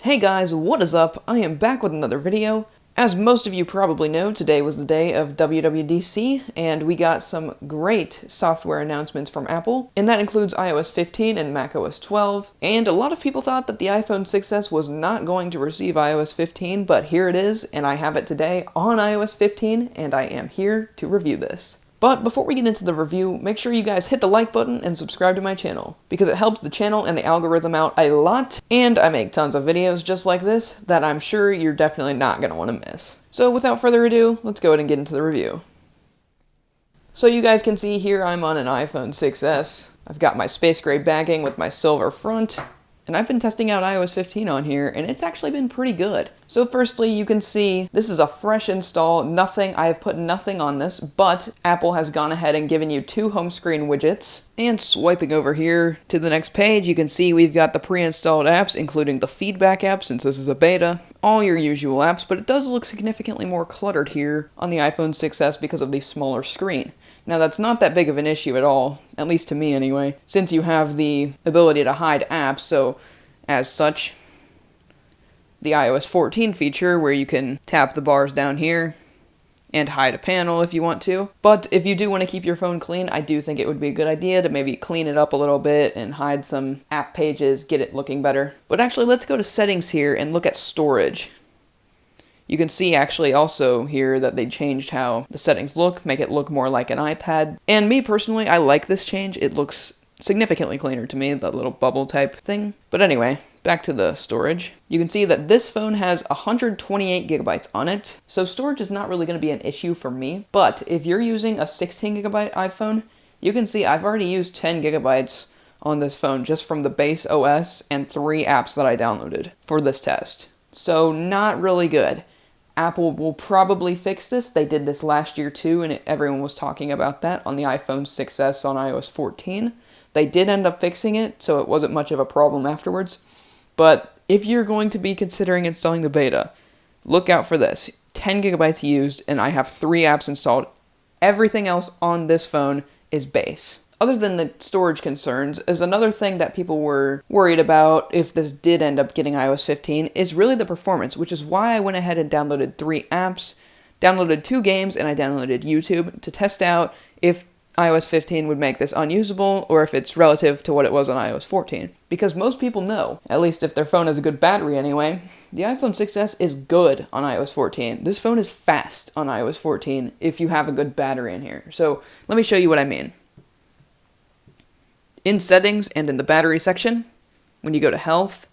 Hey guys, what is up? I am back with another video. As most of you probably know, today was the day of WWDC, and we got some great software announcements from Apple, and that includes iOS 15 and macOS 12, and a lot of people thought that the iPhone 6s was not going to receive iOS 15, but here it is, and I have it today on iOS 15, and I am here to review this. But before we get into the review, make sure you guys hit the like button and subscribe to my channel, because it helps the channel and the algorithm out a lot, and I make tons of videos just like this that I'm sure you're definitely not going to want to miss. So without further ado, let's go ahead and get into the review. So you guys can see here I'm on an iPhone 6s. I've got my space gray bagging with my silver front, and I've been testing out iOS 15 on here, and it's actually been pretty good. So firstly, you can see this is a fresh install, I have put nothing on this, but Apple has gone ahead and given you 2 home screen widgets. And swiping over here to the next page, you can see we've got the pre-installed apps, including the feedback app, since this is a beta, all your usual apps, but it does look significantly more cluttered here on the iPhone 6s because of the smaller screen. Now that's not that big of an issue at all, at least to me anyway, since you have the ability to hide apps, so as such, the iOS 14 feature where you can tap the bars down here and hide a panel if you want to. But if you do want to keep your phone clean, I do think it would be a good idea to maybe clean it up a little bit and hide some app pages, get it looking better. But actually, let's go to settings here and look at storage. You can see actually also here that they changed how the settings look, make it look more like an iPad. And me personally, I like this change. It looks significantly cleaner to me, that little bubble type thing. But anyway, back to the storage. You can see that this phone has 128 gigabytes on it, so storage is not really going to be an issue for me. But if you're using a 16 gigabyte iPhone, you can see I've already used 10 gigabytes on this phone just from the base OS and 3 apps that I downloaded for this test. So not really good. Apple will probably fix this. They did this last year too, and everyone was talking about that on the iPhone 6s on iOS 14. They did end up fixing it, so it wasn't much of a problem afterwards. But if you're going to be considering installing the beta, look out for this. 10 gigabytes used, and I have 3 apps installed. Everything else on this phone is base. Other than the storage concerns, is another thing that people were worried about if this did end up getting iOS 15 is really the performance, which is why I went ahead and downloaded 3 apps, downloaded 2 games, and I downloaded YouTube to test out if iOS 15 would make this unusable or if it's relative to what it was on iOS 14. Because most people know, at least if their phone has a good battery anyway, the iPhone 6s is good on iOS 14. This phone is fast on iOS 14 if you have a good battery in here. So let me show you what I mean. In settings and in the battery section, when you go to health,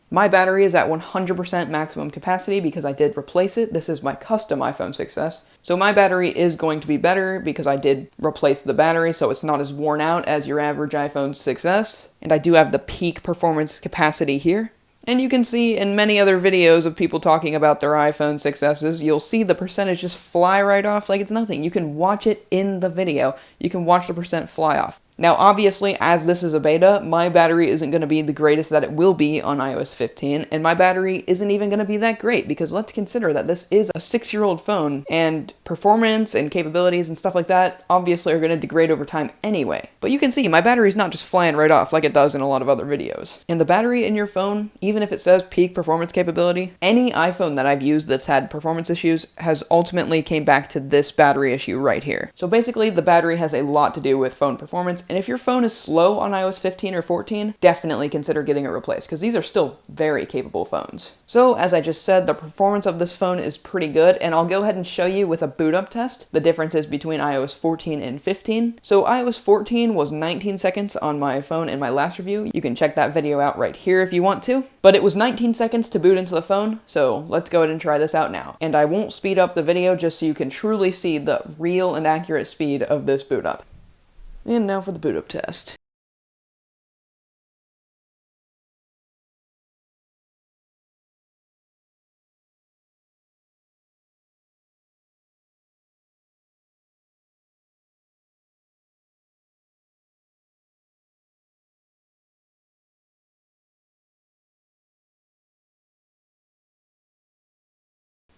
my battery is at 100% maximum capacity because I did replace it. This is my custom iPhone 6s. So my battery is going to be better because I did replace the battery, so it's not as worn out as your average iPhone 6s. And I do have the peak performance capacity here. And you can see in many other videos of people talking about their iPhone 6s's, you'll see the percentage just fly right off like it's nothing. You can watch it in the video. You can watch the percent fly off. Now, obviously, as this is a beta, my battery isn't going to be the greatest that it will be on iOS 15, and my battery isn't even going to be that great, because let's consider that this is a 6-year-old phone, and performance and capabilities and stuff like that obviously are going to degrade over time anyway. But you can see, my battery's not just flying right off like it does in a lot of other videos. And the battery in your phone, even if it says peak performance capability, any iPhone that I've used that's had performance issues has ultimately came back to this battery issue right here. So basically, the battery has a lot to do with phone performance. And if your phone is slow on iOS 15 or 14, definitely consider getting it replaced, because these are still very capable phones. So, as I just said, the performance of this phone is pretty good, and I'll go ahead and show you with a boot up test the differences between iOS 14 and 15. So iOS 14 was 19 seconds on my phone in my last review. You can check that video out right here if you want to. But it was 19 seconds to boot into the phone, so let's go ahead and try this out now. And I won't speed up the video just so you can truly see the real and accurate speed of this boot up. And now for the boot up test.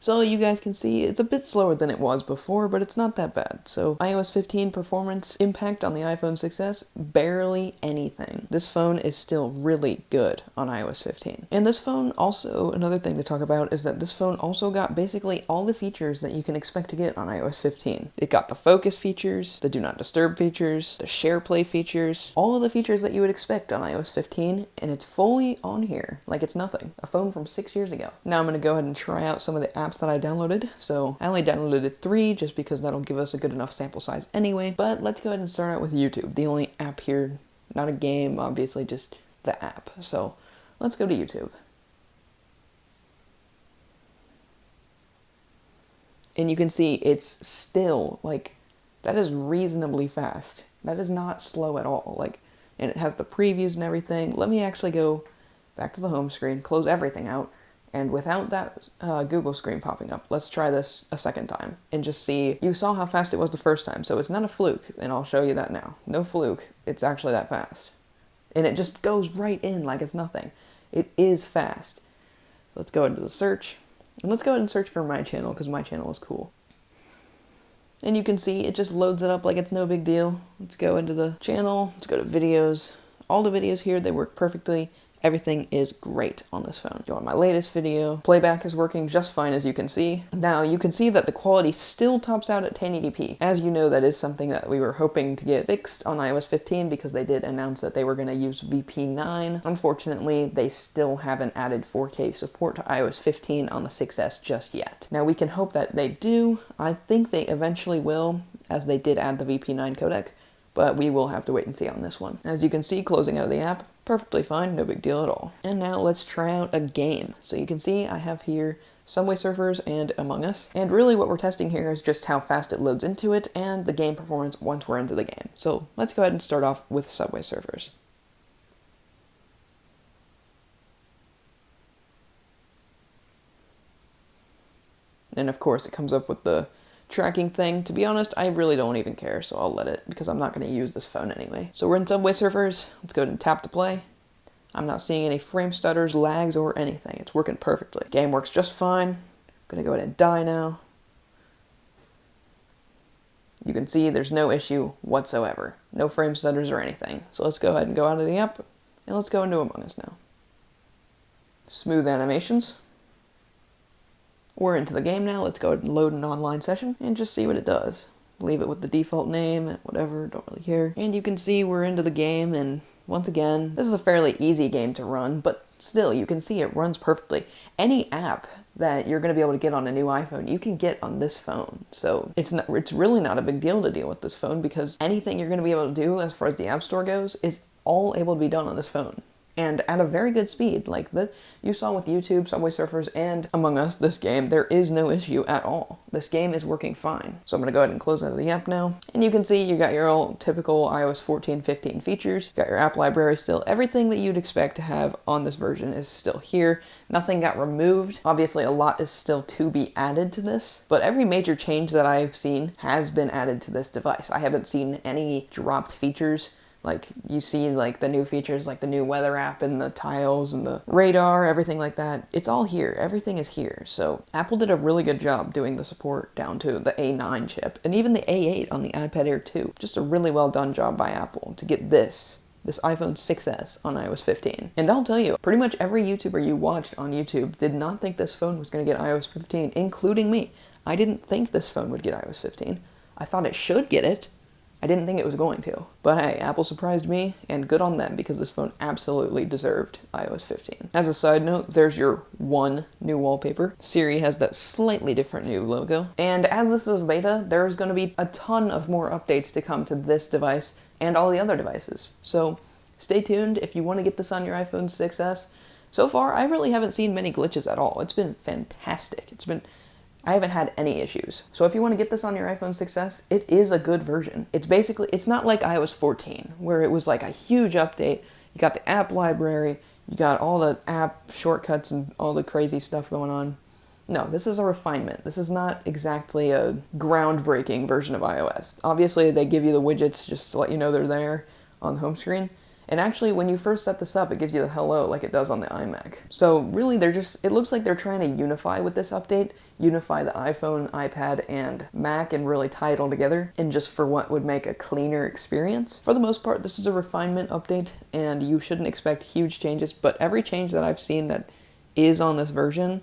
So you guys can see it's a bit slower than it was before, but it's not that bad. So iOS 15 performance impact on the iPhone 6s, barely anything. This phone is still really good on iOS 15. And this phone also, another thing to talk about is that this phone also got basically all the features that you can expect to get on iOS 15. It got the focus features, the do not disturb features, the share play features, all of the features that you would expect on iOS 15, and it's fully on here, like it's nothing. A phone from 6 years ago. Now I'm going to go ahead and try out some of the apps that I downloaded. So I only downloaded 3 just because that'll give us a good enough sample size anyway. But let's go ahead and start out with YouTube. The only app here, not a game, obviously just the app. So let's go to YouTube. And you can see it's still like, that is reasonably fast. That is not slow at all. Like, and it has the previews and everything. Let me actually go back to the home screen, close everything out. And without that Google screen popping up, let's try this a second time and just see. You saw how fast it was the first time, so it's not a fluke, and I'll show you that now. No fluke, it's actually that fast. And it just goes right in like it's nothing. It is fast. Let's go into the search, and let's go ahead and search for my channel, because my channel is cool. And you can see it just loads it up like it's no big deal. Let's go into the channel, let's go to videos. All the videos here, they work perfectly. Everything is great on this phone. Go on my latest video. Playback is working just fine, as you can see. Now you can see that the quality still tops out at 1080p. As you know, that is something that we were hoping to get fixed on iOS 15 because they did announce that they were going to use VP9. Unfortunately, they still haven't added 4K support to iOS 15 on the 6S just yet. Now we can hope that they do. I think they eventually will, as they did add the VP9 codec, but we will have to wait and see on this one. As you can see, closing out of the app, perfectly fine, no big deal at all. And now let's try out a game. So you can see I have here Subway Surfers and Among Us. And really what we're testing here is just how fast it loads into it and the game performance once we're into the game. So let's go ahead and start off with Subway Surfers. And of course it comes up with the tracking thing. To be honest, I really don't even care, so I'll let it, because I'm not going to use this phone anyway. So we're in Subway Surfers. Let's go ahead and tap to play. I'm not seeing any frame stutters, lags, or anything. It's working perfectly. Game works just fine. I'm going to go ahead and die now. You can see there's no issue whatsoever. No frame stutters or anything. So let's go ahead and go out of the app, and let's go into Among Us now. Smooth animations. We're into the game now. Let's go ahead and load an online session and just see what it does. Leave it with the default name, whatever, don't really care. And you can see we're into the game, and once again, this is a fairly easy game to run, but still, you can see it runs perfectly. Any app that you're going to be able to get on a new iPhone, you can get on this phone. So it's really not a big deal to deal with this phone, because anything you're going to be able to do as far as the App Store goes is all able to be done on this phone. And at a very good speed, like you saw with YouTube, Subway Surfers, and Among Us, this game, there is no issue at all. This game is working fine. So I'm going to go ahead and close out of the app now. And you can see you got your old typical iOS 14, 15 features. You got your app library still. Everything that you'd expect to have on this version is still here. Nothing got removed. Obviously, a lot is still to be added to this, but every major change that I've seen has been added to this device. I haven't seen any dropped features. Like, you see, like, the new features, like the new weather app and the tiles and the radar, everything like that. It's all here. Everything is here. So Apple did a really good job doing the support down to the A9 chip and even the A8 on the iPad Air 2. Just a really well done job by Apple to get this iPhone 6S on iOS 15. And I'll tell you, pretty much every YouTuber you watched on YouTube did not think this phone was going to get iOS 15, including me. I didn't think this phone would get iOS 15. I thought it should get it. I didn't think it was going to. But hey, Apple surprised me, and good on them, because this phone absolutely deserved iOS 15. As a side note, there's your one new wallpaper. Siri has that slightly different new logo. And as this is beta, there's going to be a ton of more updates to come to this device and all the other devices. So stay tuned if you want to get this on your iPhone 6S. So far, I really haven't seen many glitches at all. It's been fantastic. I haven't had any issues. So if you want to get this on your iPhone 6S, it is a good version. It's not like iOS 14, where it was like a huge update. You got the app library, you got all the app shortcuts and all the crazy stuff going on. No, this is a refinement. This is not exactly a groundbreaking version of iOS. Obviously, they give you the widgets just to let you know they're there on the home screen. And actually, when you first set this up, it gives you the hello like it does on the iMac. So really, it looks like they're trying to unify with this update, unify the iPhone, iPad, and Mac and really tie it all together, and just for what would make a cleaner experience. For the most part, this is a refinement update, and you shouldn't expect huge changes, but every change that I've seen that is on this version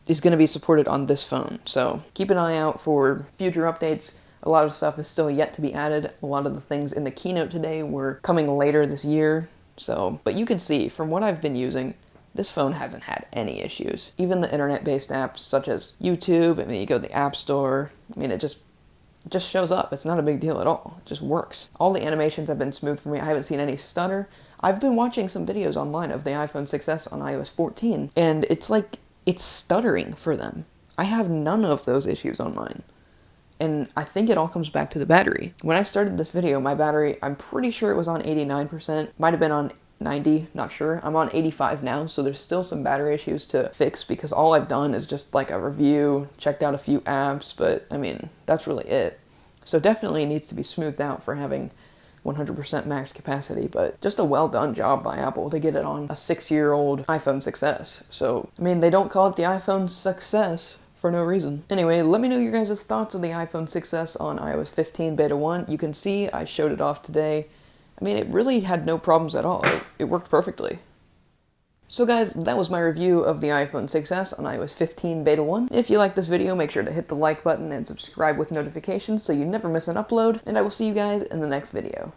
is going to be supported on this phone. So keep an eye out for future updates. A lot of stuff is still yet to be added. A lot of the things in the keynote today were coming later this year. So, but you can see from what I've been using, this phone hasn't had any issues. Even the internet-based apps such as YouTube, I mean, you go to the App Store, I mean, it just shows up. It's not a big deal at all. It just works. All the animations have been smooth for me. I haven't seen any stutter. I've been watching some videos online of the iPhone 6s on iOS 14, and it's like, it's stuttering for them. I have none of those issues on mine. And I think it all comes back to the battery. When I started this video, my battery, I'm pretty sure it was on 89%. Might have been on 90, not sure. I'm on 85 now, so there's still some battery issues to fix because all I've done is just like a review, checked out a few apps, but I mean, that's really it. So definitely needs to be smoothed out for having 100% max capacity, but just a well done job by Apple to get it on a 6-year-old iPhone 6s. So, I mean, they don't call it the iPhone success for no reason. Anyway, let me know your guys' thoughts on the iPhone 6s on iOS 15 Beta 1. You can see I showed it off today. I mean, it really had no problems at all. It worked perfectly. So guys, that was my review of the iPhone 6s on iOS 15 Beta 1. If you like this video, make sure to hit the like button and subscribe with notifications so you never miss an upload, and I will see you guys in the next video.